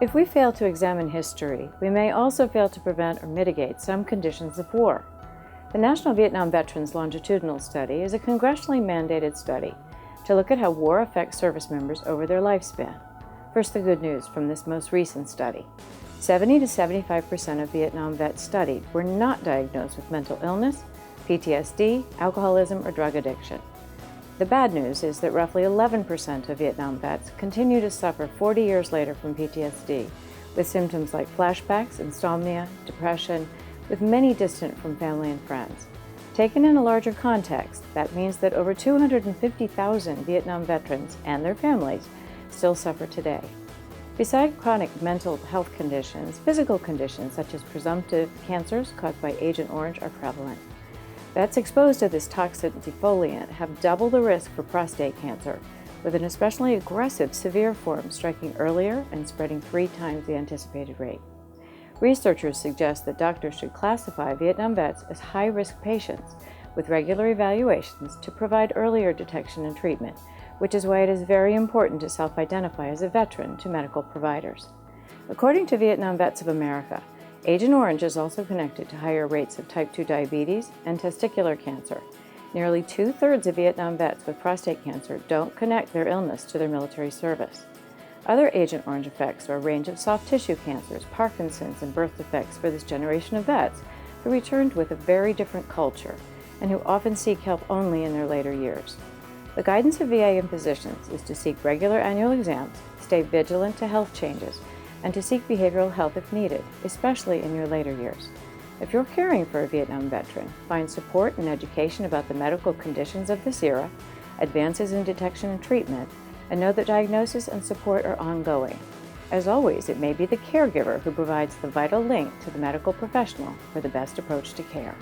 If we fail to examine history, we may also fail to prevent or mitigate some conditions of war. The National Vietnam Veterans Longitudinal Study is a congressionally mandated study to look at how war affects service members over their lifespan. First, the good news from this most recent study. 70 to 75% of Vietnam vets studied were not diagnosed with mental illness, PTSD, alcoholism, or drug addiction. The bad news is that roughly 11% of Vietnam vets continue to suffer 40 years later from PTSD, with symptoms like flashbacks, insomnia, depression, with many distant from family and friends. Taken in a larger context, that means that over 250,000 Vietnam veterans and their families still suffer today. Besides chronic mental health conditions, physical conditions such as presumptive cancers caused by Agent Orange are prevalent. Vets exposed to this toxic defoliant have double the risk for prostate cancer, with an especially aggressive, severe form striking earlier and spreading 3 times the anticipated rate. Researchers suggest that doctors should classify Vietnam vets as high-risk patients with regular evaluations to provide earlier detection and treatment, which is why it is very important to self-identify as a veteran to medical providers. According to Vietnam Vets of America, Agent Orange is also connected to higher rates of type 2 diabetes and testicular cancer. Nearly 2/3 of Vietnam vets with prostate cancer don't connect their illness to their military service. Other Agent Orange effects are a range of soft tissue cancers, Parkinson's, and birth defects for this generation of vets who returned with a very different culture and who often seek help only in their later years. The guidance of VA and physicians is to seek regular annual exams, stay vigilant to health changes, and to seek behavioral health if needed, especially in your later years. If you're caring for a Vietnam veteran, find support and education about the medical conditions of this era, advances in detection and treatment, and know that diagnosis and support are ongoing. As always, it may be the caregiver who provides the vital link to the medical professional for the best approach to care.